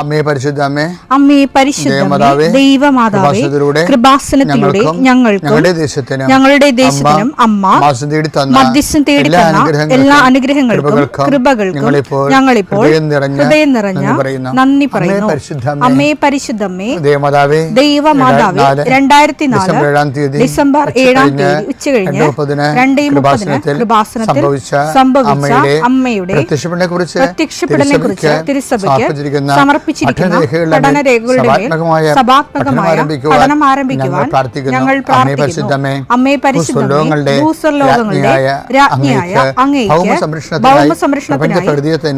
അമ്മേ പരിശുദ്ധ അമ്മേ, അമ്മേ പരിശുദ്ധ ദൈവമാതാവേ, കൃപാസനത്തിലൂടെ ഞങ്ങൾക്കും ഞങ്ങളുടെ ദേശത്തിനും അമ്മ മധ്യസ്ഥം തേടി തന്ന എല്ലാ അനുഗ്രഹങ്ങൾക്കും കൃപകൾക്കും ഞങ്ങളിപ്പോൾ ഹൃദയം നിറഞ്ഞ നന്ദി പറയുന്നു. അമ്മേ പരിശുദ്ധമ്മേ ദൈവമാതാവേ, 2004 ഡിസംബർ 7 ഉച്ചകഴിഞ്ഞ് 2:30 കൃപാസനത്തിൽ സംഭവിച്ച അമ്മയുടെ പ്രത്യക്ഷപ്പെടലിനെ കുറിച്ച് തിരുസഭയ്ക്ക് സമർപ്പിച്ചിരിക്കുന്ന പഠനരേഖകളുടെ സഭാത്മകമായ പഠനം ആരംഭിക്കുവാൻ ഞങ്ങൾ പ്രാർത്ഥിക്കുന്നു. അമ്മേ പരിശുദ്ധമേ, ഭൂസ്വർലോകങ്ങളുടെ രാജ്ഞിയായ അങ്ങേയ്ക്ക് ഭൗമസംരക്ഷണത്തിനായി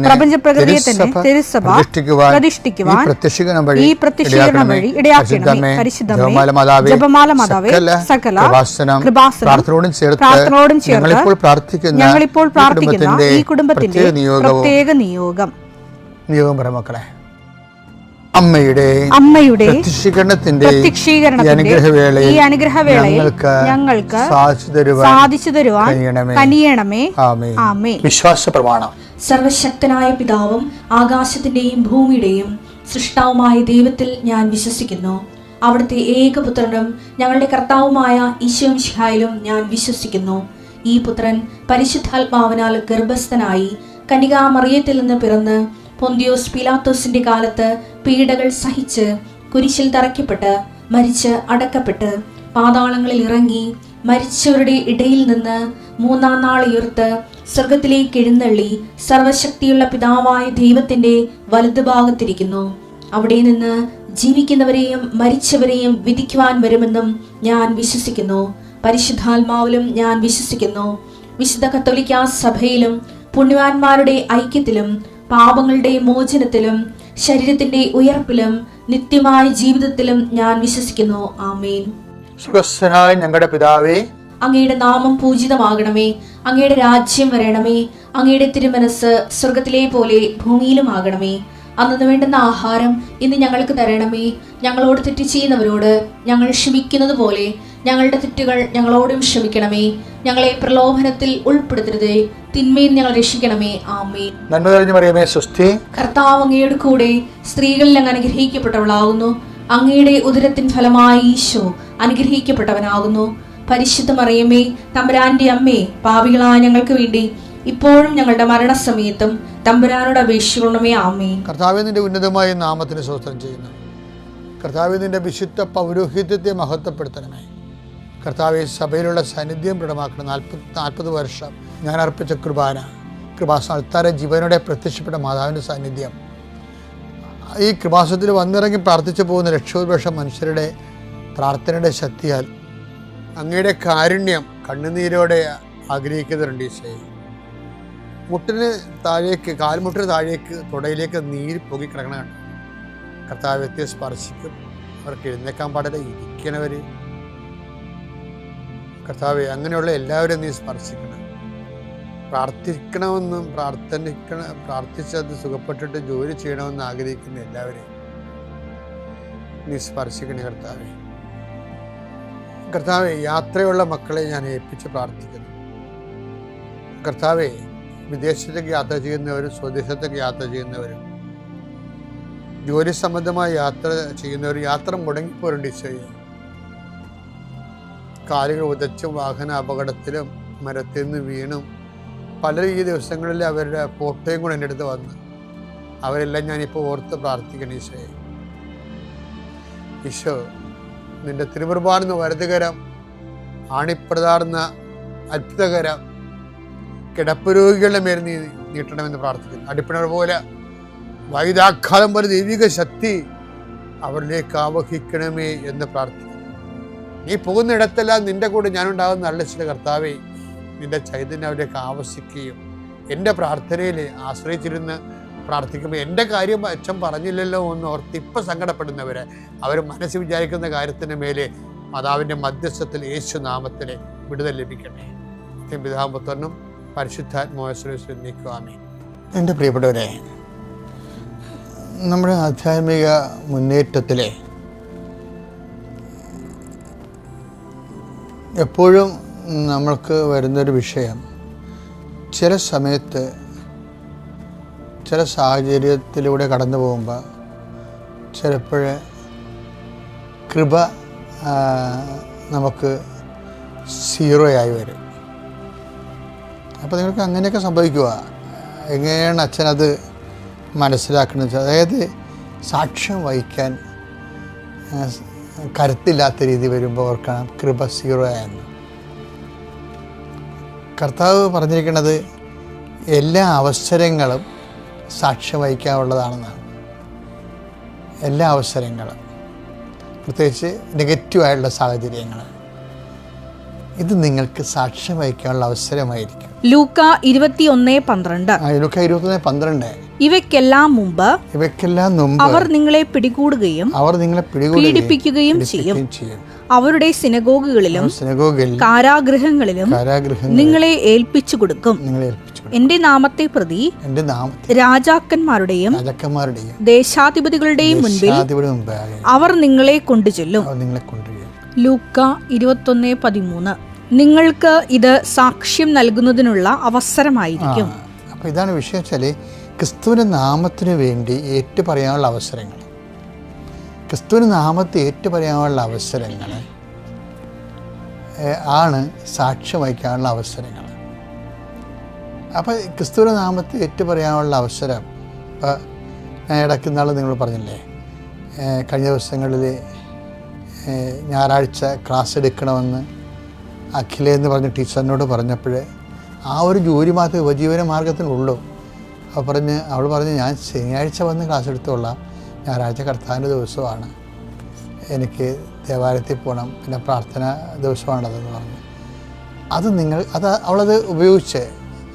പ്രപഞ്ചപ്രകൃതിയെ തന്നെ തിരുസഭ പ്രതിഷ്ഠിക്കുവാൻ ഈ പ്രത്യക്ഷീകരണം വഴി ഇടയാക്കണമേ. പരിശുദ്ധമേ, ജപമാല മാതാവേ, സകല കൃപാസനം പ്രാർത്ഥനയോടും ചേർത്ത് ഞങ്ങളിപ്പോൾ പ്രാർത്ഥിക്കുന്ന ഈ കുടുംബത്തിന്റെ പ്രത്യേക നിയോഗം മക്കളെ, അമ്മയുടെ പ്രത്യക്ഷീകരണത്തിന്റെ ഈ അനുഗ്രഹവേളയിൽ ഞങ്ങൾക്ക് സാധിച്ചു തരുവാൻ കനിയണമേ. ആമേൻ. വിശ്വാസ പ്രമാണം. സർവശക്തനായ പിതാവും ആകാശത്തിന്റെയും ഭൂമിയുടെയും സൃഷ്ടാവുമായ ദൈവത്തിൽ ഞാൻ വിശ്വസിക്കുന്നു. അവിടുത്തെ ഏകപുത്രനും ഞങ്ങളുടെ കർത്താവുമായ ഈശോമിശിഹായിലും ഞാൻ വിശ്വസിക്കുന്നു. ഈ പുത്രൻ പരിശുദ്ധാത്മാവിനാൽ ഗർഭസ്ഥനായി കന്യകാമറിയത്തിൽ നിന്ന് പിറന്ന് പൊന്തിയോസ് പീലാത്തോസിന്റെ കാലത്ത് പീഡകൾ സഹിച്ച് കുരിശിൽ തറയ്ക്കപ്പെട്ട് മരിച്ച് അടക്കപ്പെട്ട് പാതാളങ്ങളിൽ ഇറങ്ങി മരിച്ചവരുടെ ഇടയിൽ നിന്ന് 3-ാം നാൾ ഉയർത്ത് സ്വർഗത്തിലേക്ക് എഴുന്നള്ളി സർവശക്തിയുള്ള പിതാവായ ദൈവത്തിന്റെ വലതുഭാഗത്തിരിക്കുന്നു. അവിടെ നിന്ന് ജീവിക്കുന്നവരെയും മരിച്ചവരെയും വിധിക്കുവാൻ വരുമെന്നും ഞാൻ വിശ്വസിക്കുന്നു. പരിശുദ്ധാത്മാവിലും ഞാൻ വിശ്വസിക്കുന്നു. വിശുദ്ധ കത്തോലിക്കാ സഭയിലും പുണ്യവാന്മാരുടെ ഐക്യത്തിലും പാപങ്ങളുടെ മോചനത്തിലും ശരീരത്തിന്റെ ഉയർപ്പിലും നിത്യമായ ജീവിതത്തിലും ഞാൻ വിശ്വസിക്കുന്നു. ആമേൻ. സ്വർഗ്ഗസ്ഥനായ ഞങ്ങളുടെ പിതാവേ, അങ്ങയുടെ നാമം പൂജിതമാകണമേ. അങ്ങയുടെ രാജ്യം വരണമേ. അങ്ങയുടെ തിരുമനസ് സ്വർഗത്തിലെ പോലെ ഭൂമിയിലും ആകണമേ. അന്നു വേണ്ടുന്ന ആഹാരം ഇന്ന് ഞങ്ങൾക്ക് തരണമേ. ഞങ്ങളോട് തെറ്റ് ചെയ്യുന്നവരോട് ഞങ്ങൾ ക്ഷമിക്കുന്നത് പോലെ ഞങ്ങളുടെ തെറ്റുകൾ ഞങ്ങളോടും ക്ഷമിക്കണമേ. ഞങ്ങളെ പ്രലോഭനത്തിൽ ഉൾപ്പെടുത്തരുതേ, തിന്മയിൽ ഞങ്ങൾ രക്ഷിക്കണമേ. ആമേൻ. നന്മ നിറഞ്ഞ മറിയമേ, സ്വസ്തി. കർത്താവ് അങ്ങയുടെ കൂടെ സ്ത്രീകളിൽ അങ്ങ് അനുഗ്രഹിക്കപ്പെട്ടവളാകുന്നു. അങ്ങയുടെ ഉദരത്തിൻ ഫലമായ ഈശോ അനുഗ്രഹിക്കപ്പെട്ടവനാകുന്നു. പരിശുദ്ധ മറിയമേ, തമ്പുരാന്റെ അമ്മേ, പാപികളായ ഞങ്ങൾക്ക് വേണ്ടി ഇപ്പോഴും ഞങ്ങളുടെ മരണസമയത്തും തമ്പുരാനോട് അപേക്ഷിക്കണമേ. ആമേൻ. കർത്താവേ, നിന്റെ ഉന്നതമായ നാമത്തിന് സ്തോത്രം ചെയ്യുന്നു. കർത്താവേ, നിന്റെ വിശുദ്ധ പൗരോഹിത്യത്തെ മഹത്വപ്പെടുത്തണമേ. കർത്താവെ, സഭയിലുള്ള സാന്നിധ്യം ദൃഢമാക്കണം. 40 വർഷം ഞാൻ അർപ്പിച്ച കൃപാസന ജീവനോടെ പ്രത്യക്ഷപ്പെട്ട മാതാവിൻ്റെ സാന്നിധ്യം ഈ കൃപാസനത്തിൽ വന്നിറങ്ങി പ്രാർത്ഥിച്ചു പോകുന്ന ലക്ഷോപലക്ഷം മനുഷ്യരുടെ പ്രാർത്ഥനയുടെ ശക്തിയാൽ അങ്ങയുടെ കാരുണ്യം കണ്ണുനീരോടെ ആഗ്രഹിക്കുന്നവരുണ്ട്. ഈശോയെ, മുട്ടിന് താഴേക്ക്, കാൽമുട്ടിന് താഴേക്ക്, തുടയിലേക്ക് നീര് പൊങ്ങിക്കിടക്കണ കണ്ടു. കർത്താവ് വ്യക്തിയെ സ്പർശിക്കും. അവർക്ക് എഴുന്നേക്കാൻ പാടില്ല, ഇരിക്കണവർ. കർത്താവെ, അങ്ങനെയുള്ള എല്ലാവരും നീ സ്പർശിക്കണം. പ്രാർത്ഥിക്കണമെന്നും പ്രാർത്ഥിച്ചത് സുഖപ്പെട്ടിട്ട് ജോലി ചെയ്യണമെന്ന് ആഗ്രഹിക്കുന്ന എല്ലാവരെയും നീ സ്പർശിക്കണേ. കർത്താവെ, യാത്രയുള്ള മക്കളെ ഞാൻ ഏൽപ്പിച്ച് പ്രാർത്ഥിക്കുന്നു. കർത്താവെ, വിദേശത്തേക്ക് യാത്ര ചെയ്യുന്നവരും സ്വദേശത്തേക്ക് യാത്ര ചെയ്യുന്നവരും ജോലി സംബന്ധമായ യാത്ര ചെയ്യുന്നവരും യാത്ര മുടങ്ങിപ്പോരുണ്ട്. ഈശോയെ, കാലുകൾ ഉദച്ചും വാഹന അപകടത്തിലും മരത്തിൽ നിന്ന് വീണും പലരും ഈ ദിവസങ്ങളിൽ അവരുടെ ഫോട്ടോയും കൂടെ എൻ്റെ അടുത്ത് വന്ന് അവരെല്ലാം ഞാനിപ്പോൾ ഓർത്ത് പ്രാർത്ഥിക്കണം. ഈശോയെ, ഈശോ, നിന്റെ തിരുമുറുപാടുന്ന വലതുകരം, ആണിപ്രതാർന്ന അത്ഭുതകരം കിടപ്പ് രോഗികളുടെ മേൽ നീ നീട്ടണമെന്ന് പ്രാർത്ഥിക്കുന്നു. അടിപ്പിണർ പോലെ വൈദാഘാതം പോലെ ദൈവിക ശക്തി അവരിലേക്ക് ആവഹിക്കണമേ എന്ന് പ്രാർത്ഥിക്കുന്നു. നീ പോകുന്നിടത്തെല്ലാം നിന്റെ കൂടെ ഞാനുണ്ടാകുന്ന നല്ല ചില കർത്താവേ, നിന്റെ ചൈതന്യം അവരിലേക്ക് ആവശ്യിക്കുകയും എൻ്റെ പ്രാർത്ഥനയിൽ ആശ്രയിച്ചിരുന്ന് പ്രാർത്ഥിക്കുമ്പോൾ എൻ്റെ കാര്യം അച്ഛൻ പറഞ്ഞില്ലല്ലോ എന്ന് ഓർത്ത് ഇപ്പം സങ്കടപ്പെടുന്നവരെ അവർ മനസ്സിൽ വിചാരിക്കുന്ന കാര്യത്തിന് മേലെ മാതാവിൻ്റെ മധ്യസ്ഥത്തിൽ യേശു നാമത്തിലെ വിടുതൽ ലഭിക്കട്ടെ. പിതാവും പുത്രനും പരിശുദ്ധാത്മാവിൽ നീക്കുവാമേ. എൻ്റെ പ്രിയപ്പെട്ടവരെ, നമ്മുടെ ആധ്യാത്മിക മുന്നേറ്റത്തിലെ എപ്പോഴും നമ്മൾക്ക് വരുന്നൊരു വിഷയം, ചില സമയത്ത് ചില സാഹചര്യത്തിലൂടെ കടന്നു പോകുമ്പോൾ ചിലപ്പോൾ കൃപ നമുക്ക് 0 ആയി വരും. അപ്പോൾ നിങ്ങൾക്ക് അങ്ങനെയൊക്കെ സംഭവിക്കുക. എങ്ങനെയാണ് അച്ഛനത് മനസ്സിലാക്കുന്നത് വെച്ചാൽ, അതായത് സാക്ഷ്യം വഹിക്കാൻ കരുത്തില്ലാത്ത രീതി വരുമ്പോൾ ഓർക്കണം കൃപ 0 ആയെന്ന്. കർത്താവ് പറഞ്ഞിരിക്കുന്നത് എല്ലാ അവസരങ്ങളും സാക്ഷ്യം വഹിക്കാനുള്ളതാണെന്നാണ്. എല്ലാ അവസരങ്ങളും, പ്രത്യേകിച്ച് നെഗറ്റീവായിട്ടുള്ള സാഹചര്യങ്ങൾ, ഇത് നിങ്ങൾക്ക് സാക്ഷ്യം വഹിക്കാനുള്ള അവസരമായിരിക്കും. ലൂക്ക 21:12. ഇവയ്ക്കെല്ലാം മുമ്പ് അവർ നിങ്ങളെ പിടികൂടുകയും പീഡിപ്പിക്കുകയും ചെയ്യും. അവരുടെ സിനഗോഗുകളിലും കാരാഗൃഹങ്ങളിലും നിങ്ങളെ ഏൽപ്പിച്ചു കൊടുക്കും. എന്റെ നാമത്തെ പ്രതി രാജാക്കന്മാരുടെയും ദേശാധിപതികളുടെയും മുൻപിൽ അവർ നിങ്ങളെ കൊണ്ടുചെല്ലും. ലൂക്ക 21:13. നിങ്ങൾക്ക് ഇത് സാക്ഷ്യം നൽകുന്നതിനുള്ള അവസരമായിരിക്കും. അപ്പോൾ ഇതാണ് വിഷയം വെച്ചാൽ, ക്രിസ്തുവിൻ്റെ നാമത്തിന് വേണ്ടി ഏറ്റുപറയാനുള്ള അവസരങ്ങൾ, ക്രിസ്തുവിൻ്റെ നാമത്തെ ഏറ്റുപറയാനുള്ള അവസരങ്ങൾ ആണ് സാക്ഷ്യം വഹിക്കാനുള്ള അവസരങ്ങൾ. അപ്പോൾ ക്രിസ്തുവിൻ്റെ നാമത്തെ ഏറ്റുപറയാനുള്ള അവസരം, ഇപ്പോൾ ഞാൻ ഇടയ്ക്ക് നാൾ നിങ്ങൾ പറഞ്ഞില്ലേ, കഴിഞ്ഞ ദിവസങ്ങളിൽ ഞായറാഴ്ച ക്ലാസ് എടുക്കണമെന്ന് അഖില എന്ന് പറഞ്ഞ ടീച്ചറിനോട് പറഞ്ഞപ്പോൾ ആ ഒരു ജോലി മാത്രമേ ഉപജീവന മാർഗത്തിനുള്ളൂ. അവൾ പറഞ്ഞ് ഞാൻ ശനിയാഴ്ച വന്ന് ക്ലാസ് എടുത്തോളാം, ഞായറാഴ്ച കർത്താവിൻ്റെ ദിവസമാണ്, എനിക്ക് ദേവാലയത്തിൽ പോകണം, പിന്നെ പ്രാർത്ഥന ദിവസമാണതെന്ന് പറഞ്ഞു. അവളത് ഉപയോഗിച്ച്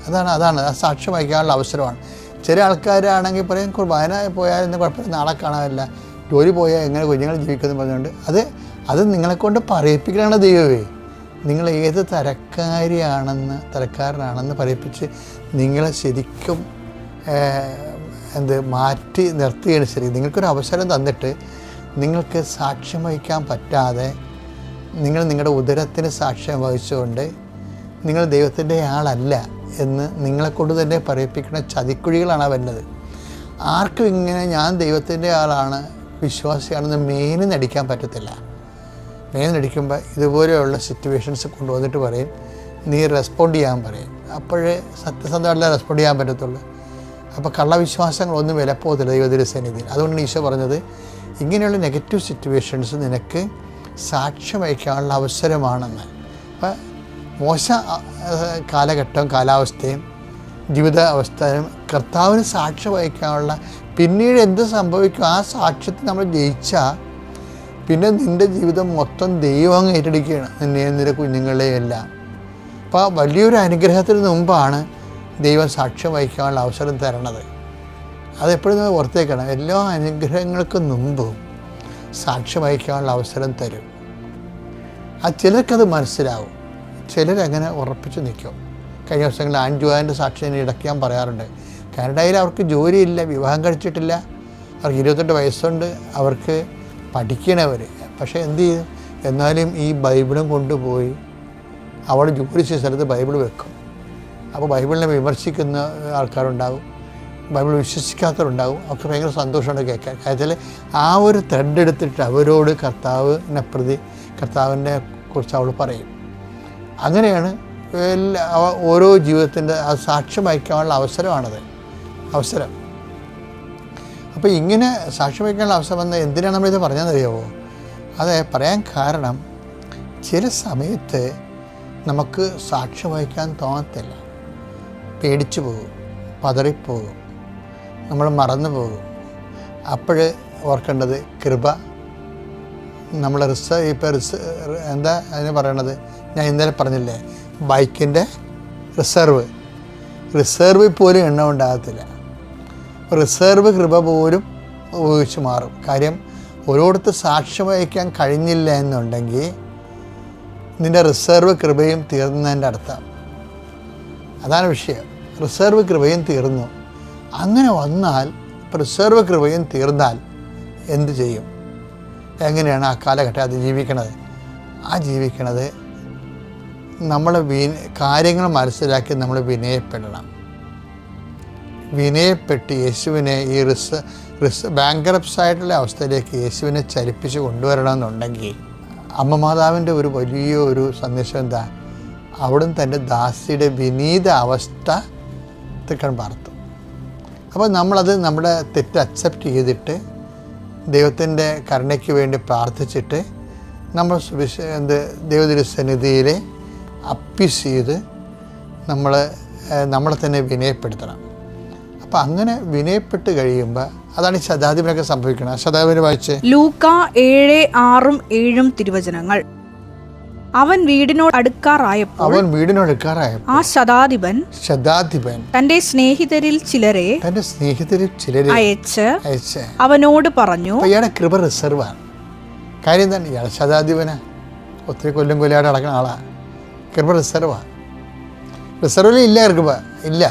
അതാണ് ആ സാക്ഷ്യം വഹിക്കാനുള്ള അവസരമാണ്. ചില ആൾക്കാരാണെങ്കിൽ പറയും കുർബാന പോയാൽ ഇന്ന് കുഴപ്പമില്ല, നാളെ കാണാനില്ല, ജോലി പോയാൽ എങ്ങനെ കുഞ്ഞുങ്ങൾ ജീവിക്കുമെന്ന് പറഞ്ഞുകൊണ്ട് അത് നിങ്ങളെക്കൊണ്ട് പറയിപ്പിക്കലാണ് ദൈവമേ. നിങ്ങൾ ഏത് തരക്കാരനാണെന്ന് പറയിപ്പിച്ച് നിങ്ങളെ ശരിക്കും മാറ്റി നിർത്തുകയാണ്. ശരി, നിങ്ങൾക്കൊരു അവസരം തന്നിട്ട് നിങ്ങൾക്ക് സാക്ഷ്യം വഹിക്കാൻ പറ്റാതെ നിങ്ങളുടെ ഉദരത്തിന് സാക്ഷ്യം വഹിച്ചുകൊണ്ട് നിങ്ങൾ ദൈവത്തിൻ്റെ ആളല്ല എന്ന് നിങ്ങളെക്കൊണ്ട് തന്നെ പറയിപ്പിക്കുന്ന ചതിക്കുഴികളാണ് വരുന്നത്. ആർക്കും ഇങ്ങനെ ഞാൻ ദൈവത്തിൻ്റെ ആളാണ്, വിശ്വാസിയാണെന്ന് മേനിന്നടിക്കാൻ പറ്റത്തില്ല. മേനിന്നടിക്കുമ്പോൾ ഇതുപോലെയുള്ള സിറ്റുവേഷൻസ് കൊണ്ടുവന്നിട്ട് പറയും നീ റെസ്പോണ്ട് ചെയ്യാൻ പറയും. അപ്പോഴേ സത്യസന്ധമായിട്ടല്ല റെസ്പോണ്ട് ചെയ്യാൻ പറ്റത്തുള്ളൂ. അപ്പോൾ കള്ളവിശ്വാസങ്ങളൊന്നും വിലപ്പോകത്തില്ല ദൈവത്തിൻ്റെ സന്നിധിയിൽ. അതുകൊണ്ടാണ് ഈശോ പറഞ്ഞത് ഇങ്ങനെയുള്ള നെഗറ്റീവ് സിറ്റുവേഷൻസ് നിനക്ക് സാക്ഷ്യം വഹിക്കാനുള്ള അവസരമാണെന്ന്. അപ്പം മോശ കാലഘട്ടവും കാലാവസ്ഥയും ജീവിത അവസ്ഥയും കർത്താവിന് സാക്ഷ്യം വഹിക്കാനുള്ള, പിന്നീട് എന്ത് സംഭവിക്കും ആ സാക്ഷ്യത്തിൽ നമ്മൾ ജയിച്ചാൽ പിന്നെ നിൻ്റെ ജീവിതം മൊത്തം ദൈവം ഏറ്റെടുക്കുകയാണ്, നിന്നെയും നിന്റെ കുഞ്ഞുങ്ങളെയും എല്ലാം. അപ്പോൾ വലിയൊരു അനുഗ്രഹത്തിന് മുമ്പാണ് ദൈവം സാക്ഷ്യം വഹിക്കാനുള്ള അവസരം തരണത്. അതെപ്പോഴും നമ്മൾ ഓർത്തേക്കണം. എല്ലാ അനുഗ്രഹങ്ങൾക്കും മുമ്പും സാക്ഷ്യം വഹിക്കാനുള്ള അവസരം തരും. ചിലർക്കത് മനസ്സിലാവും, ചിലരങ്ങനെ ഉറപ്പിച്ച് നിൽക്കും. കഴിഞ്ഞ ദിവസങ്ങളിൽ ആൻജുവാൻ്റെ സാക്ഷ്യം ഇടയ്ക്ക് ഞാൻ പറയാറുണ്ട്. കാനഡയിൽ അവർക്ക് ജോലിയില്ല, വിവാഹം കഴിച്ചിട്ടില്ല, അവർക്ക് 28 വയസ്സുണ്ട്, അവർക്ക് പഠിക്കണവർ. പക്ഷേ എന്ത് ചെയ്യും, എന്നാലും ഈ ബൈബിളും കൊണ്ടുപോയി അവിടെ ജോലി ചെയ്ത സ്ഥലത്ത് ബൈബിൾ വെക്കും. അപ്പോൾ ബൈബിളിനെ വിമർശിക്കുന്ന ആൾക്കാരുണ്ടാകും, ബൈബിൾ വിശ്വസിക്കാത്തവരുണ്ടാകും. അവർക്ക് ഭയങ്കര സന്തോഷമുണ്ട് കേൾക്കാൻ. കാര്യത്തിൽ ആ ഒരു ത്രെഡ് എടുത്തിട്ട് അവരോട് കർത്താവിനെ കുറിച്ച് അവൾ പറയും. അങ്ങനെയാണ് ഓരോ ജീവിതത്തിൻ്റെ ആ സാക്ഷ്യം വഹിക്കാനുള്ള അവസരം. അപ്പോൾ ഇങ്ങനെ സാക്ഷ്യം വഹിക്കാനുള്ള അവസരം വന്നാൽ എന്തിനാണ് നമ്മളിത് പറഞ്ഞതെന്നറിയാമോ? അത് പറയാൻ കാരണം ചില സമയത്ത് നമുക്ക് സാക്ഷ്യം വഹിക്കാൻ തോന്നത്തില്ല, പേടിച്ചു പോകും, പതറിപ്പോകും, നമ്മൾ മറന്നു പോകും. അപ്പോൾ ഓർക്കേണ്ടത് കൃപ. നമ്മൾ എന്താ അതിന് പറയണത്, ഞാൻ ഇന്നലെ പറഞ്ഞില്ലേ, ബൈക്കിൻ്റെ റിസർവ് പോലും എണ്ണ ഉണ്ടാകത്തില്ല. റിസർവ് കൃപ പോലും ഉപയോഗിച്ച് മാറും. കാര്യം ഓരോരുത്തർ സാക്ഷ്യം വഹിക്കാൻ കഴിഞ്ഞില്ല എന്നുണ്ടെങ്കിൽ നിൻ്റെ റിസർവ് കൃപയും തീർന്നതിൻ്റെ അർത്ഥം അതാണ് വിഷയം. റിസർവ് കൃപയും തീർന്നു. അങ്ങനെ വന്നാൽ റിസർവ് കൃപയും തീർന്നാൽ എന്ത് ചെയ്യും? എങ്ങനെയാണ് ആ കാലഘട്ടം അത് ജീവിക്കണത്? ജീവിക്കണത് നമ്മൾ കാര്യങ്ങൾ മനസ്സിലാക്കി നമ്മൾ വിനയപ്പെടണം. വിനയപ്പെട്ട് യേശുവിനെ ഈ ബാങ്കറപ്സ് ആയിട്ടുള്ള അവസ്ഥയിലേക്ക് യേശുവിനെ ചലിപ്പിച്ച് കൊണ്ടുവരണമെന്നുണ്ടെങ്കിൽ അമ്മ മാതാവിൻ്റെ ഒരു വലിയ ഒരു സന്ദേശം എന്താ? അവിടുന്ന് തൻ്റെ ദാസിയുടെ വിനീത അവസ്ഥ തിക്കാൻ പാർത്തു. അപ്പോൾ നമ്മളത് നമ്മുടെ തെറ്റ് അക്സെപ്റ്റ് ചെയ്തിട്ട് ദൈവത്തിൻ്റെ കരുണയ്ക്ക് വേണ്ടി പ്രാർത്ഥിച്ചിട്ട് നമ്മൾ ദൈവതിരുസന്നിധിയിൽ അപ്പീസ് ചെയ്ത് നമ്മളെ തന്നെ വിനയപ്പെടുത്തണം. അപ്പം അങ്ങനെ വിനയപ്പെട്ട് കഴിയുമ്പോൾ അതാണ് ഈ ശതാധിപനൊക്കെ സംഭവിക്കുന്നത്. ശതാധിപനെ വായിച്ച് ലൂക്ക 7:6-7 തിരുവചനങ്ങൾ. അവൻ വീടിനോട് അടുക്കാറായപ്പോൾ ആ ശതാധിപൻ തന്റെ സ്നേഹിതരിൽ ചിലരെ അയച്ച് അവനോട് പറഞ്ഞു. ഇയാളുടെ കൃപ റിസർവാണ്. കാര്യം എന്താണ്? ഇയാൾ ശതാധിപന ഒത്തിരി കൊല്ലായിട്ട് നടക്കുന്ന ആളാണ്. കൃപ റിസർവിൽ ഇല്ല, കൃപ ഇല്ല.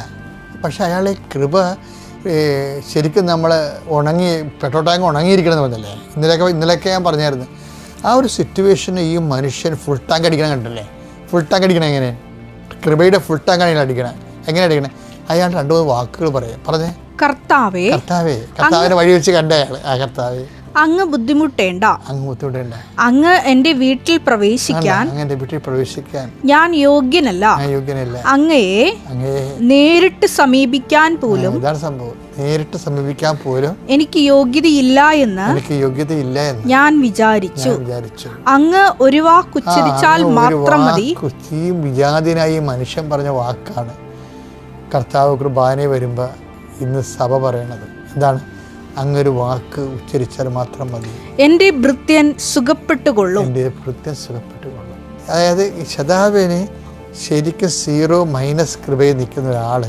പക്ഷെ അയാളെ കൃപ ശരിക്കും നമ്മൾ പെട്രോൾ ടാങ്ക് ഉണങ്ങിയിരിക്കണമെന്ന് പറഞ്ഞല്ലേ, ഇന്നലെയൊക്കെ ഞാൻ പറഞ്ഞായിരുന്നു. ആ ഒരു സിറ്റുവേഷന് ഈ മനുഷ്യൻ ഫുൾ ടാങ്ക് അടിക്കണം കണ്ടല്ലേ. ഫുൾ ടാങ്ക് അടിക്കണം എങ്ങനെ? കൃപയുടെ ഫുൾ ടാങ്കാണ് അടിക്കണേ. എങ്ങനെ അടിക്കണേ? അയാൾ 2-3 വാക്കുകൾ പറഞ്ഞേ. കർത്താവേ വഴി വെച്ച് കണ്ട അയാൾ. ആ കർത്താവേ, അങ്ങ് ബുദ്ധിമുട്ടേണ്ട. അങ്ങ് എന്റെ വീട്ടിൽ പ്രവേശിക്കാൻ ഞാൻ യോഗ്യനല്ല. അങ്ങയെ നേരിട്ട് സമീപിക്കാൻ പോലും എനിക്ക് യോഗ്യതയില്ല എന്ന് ഞാൻ വിചാരിച്ചു. അങ്ങ് ഒരു വാക്ക് ഉച്ചരിച്ചാൽ മാത്രം മതി. വിജാതിനായി മനുഷ്യൻ പറഞ്ഞ വാക്കാണ് കർത്താവ് കുർബാന വരുമ്പോ ഇന്ന് സഭ പറയണത്. എന്താണ്? അങ്ങൊരു വാക്ക് ഉച്ചരിച്ചാൽ മാത്രം മതി, എൻ്റെ ഭൃത്യൻ സുഖപ്പെട്ടുകൊള്ളും. അതായത് ശതാധിപന് ശരിക്കും 0- കൃപയിൽ നിൽക്കുന്ന ഒരാൾ